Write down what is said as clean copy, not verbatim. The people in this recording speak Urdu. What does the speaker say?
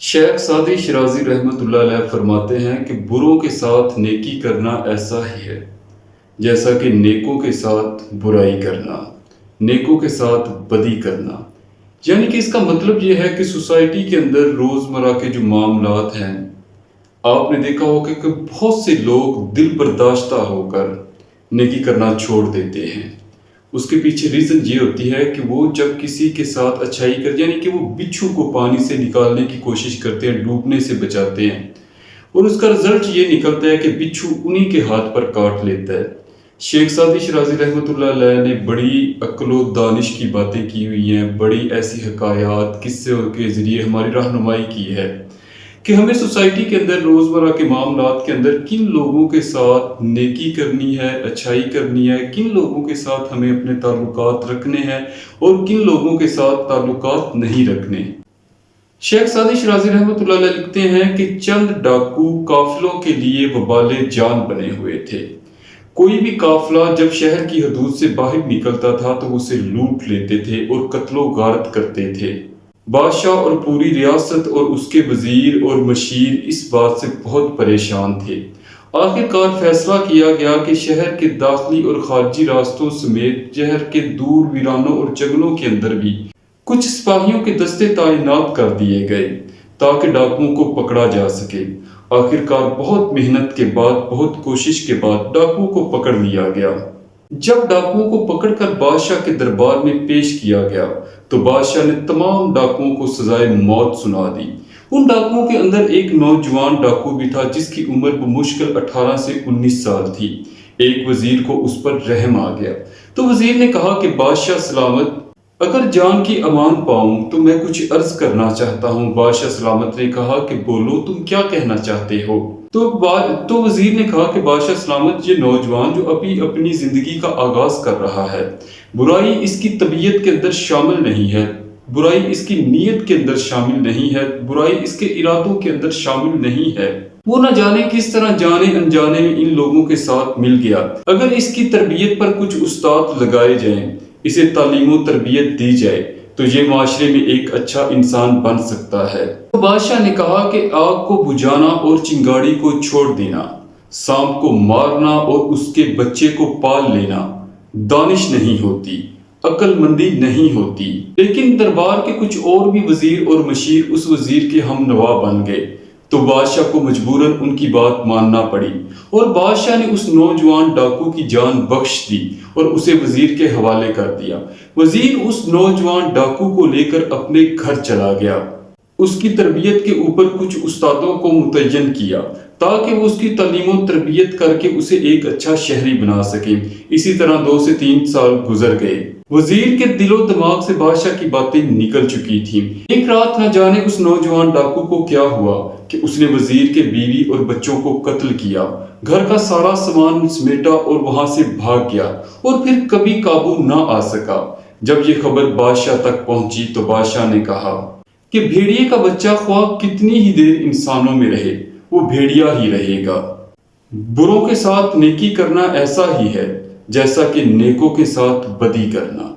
شیخ سعدی شرازی رحمۃ اللہ علیہ فرماتے ہیں کہ بروں کے ساتھ نیکی کرنا ایسا ہی ہے جیسا کہ نیکوں کے ساتھ برائی کرنا، نیکوں کے ساتھ بدی کرنا۔ یعنی کہ اس کا مطلب یہ ہے کہ سوسائٹی کے اندر روزمرہ کے جو معاملات ہیں، آپ نے دیکھا ہوگا کہ بہت سے لوگ دل برداشتہ ہو کر نیکی کرنا چھوڑ دیتے ہیں۔ اس کے پیچھے ریزن یہ ہوتی ہے کہ وہ جب کسی کے ساتھ اچھائی کر، یعنی کہ وہ بچھو کو پانی سے نکالنے کی کوشش کرتے ہیں، ڈوبنے سے بچاتے ہیں، اور اس کا رزلٹ یہ نکلتا ہے کہ بچھو انہی کے ہاتھ پر کاٹ لیتا ہے۔ شیخ سعدی شرازی رحمۃ اللہ علیہ نے بڑی عقل و دانش کی باتیں کی ہوئی ہیں، بڑی ایسی حکایات قصے کے ذریعے ہماری رہنمائی کی ہے کہ ہمیں سوسائٹی کے اندر روزمرہ کے معاملات کے اندر کن لوگوں کے ساتھ نیکی کرنی ہے، اچھائی کرنی ہے، کن لوگوں کے ساتھ ہمیں اپنے تعلقات رکھنے ہیں اور کن لوگوں کے ساتھ تعلقات نہیں رکھنے۔ شیخ سعدی شرازی رحمۃ اللہ علیہ لکھتے ہیں کہ چند ڈاکو قافلوں کے لیے وبال جان بنے ہوئے تھے۔ کوئی بھی قافلہ جب شہر کی حدود سے باہر نکلتا تھا تو اسے لوٹ لیتے تھے اور قتل و غارت کرتے تھے۔ بادشاہ اور پوری ریاست اور اس کے وزیر اور مشیر اس بات سے بہت پریشان تھے۔ آخر کار فیصلہ کیا گیا کہ شہر کے داخلی اور خارجی راستوں سمیت شہر کے دور ویرانوں اور جنگلوں کے اندر بھی کچھ سپاہیوں کے دستے تعینات کر دیے گئے تاکہ ڈاکوؤں کو پکڑا جا سکے۔ آخر کار بہت محنت کے بعد، بہت کوشش کے بعد ڈاکوؤں کو پکڑ لیا گیا۔ جب ڈاکوؤں کو پکڑ کر بادشاہ کے دربار میں پیش کیا گیا تو بادشاہ نے تمام ڈاکوؤں کو سزائے موت سنا دی۔ ان ڈاکوؤں کے اندر ایک نوجوان ڈاکو بھی تھا جس کی عمر بمشکل 18 سے 19 سال تھی۔ ایک وزیر کو اس پر رحم آ گیا تو وزیر نے کہا کہ بادشاہ سلامت، اگر جان کی امان پاؤں تو میں کچھ عرض کرنا چاہتا ہوں۔ بادشاہ سلامت نے کہا کہ بولو، تم کیا کہنا چاہتے ہو؟ تو وزیر نے کہا کہ بادشاہ سلامت، یہ نوجوان جو ابھی اپنی زندگی کا آغاز کر رہا ہے، برائی اس کی طبیعت کے اندر شامل نہیں ہے، برائی اس کی نیت کے اندر شامل نہیں ہے، برائی اس کے ارادوں کے اندر شامل نہیں ہے۔ وہ نہ جانے کس طرح جانے انجانے میں ان لوگوں کے ساتھ مل گیا۔ اگر اس کی تربیت پر کچھ استاد لگائے جائیں، اسے تعلیم و تربیت دی جائے تو یہ معاشرے میں ایک اچھا انسان بن سکتا ہے۔ تو بادشاہ نے کہا کہ آگ کو بجھانا اور چنگاڑی کو چھوڑ دینا، سانپ کو مارنا اور اس کے بچے کو پال لینا دانش نہیں ہوتی، عقل مندی نہیں ہوتی۔ لیکن دربار کے کچھ اور بھی وزیر اور مشیر اس وزیر کے ہم نوا بن گئے تو بادشاہ کو مجبوراً ان کی بات ماننا پڑی، اور بادشاہ نے اس نوجوان ڈاکو کی جان بخش دی اور اسے وزیر کے حوالے کر دیا۔ وزیر اس نوجوان ڈاکو کو لے کر اپنے گھر چلا گیا۔ اس کی تربیت کے اوپر کچھ استادوں کو متعین کیا تاکہ وہ اس کی تعلیم و تربیت کر کے اسے ایک اچھا شہری بنا سکے۔ اسی طرح 2 سے 3 سال گزر گئے۔ وزیر کے دل و دماغ سے بادشاہ کی باتیں نکل چکی تھیں۔ ایک رات نہ جانے اس نوجوان ڈاکو کو کیا ہوا کہ اس نے وزیر کے بیوی اور بچوں کو قتل کیا، گھر کا سارا سامان سمیٹا اور وہاں سے بھاگ گیا اور پھر کبھی قابو نہ آ سکا۔ جب یہ خبر بادشاہ تک پہنچی تو بادشاہ نے کہا کہ بھیڑیے کا بچہ خواہ کتنی ہی دیر انسانوں میں رہے، وہ بھیڑیا ہی رہے گا۔ بروں کے ساتھ نیکی کرنا ایسا ہی ہے جیسا کہ نیکوں کے ساتھ بدی کرنا۔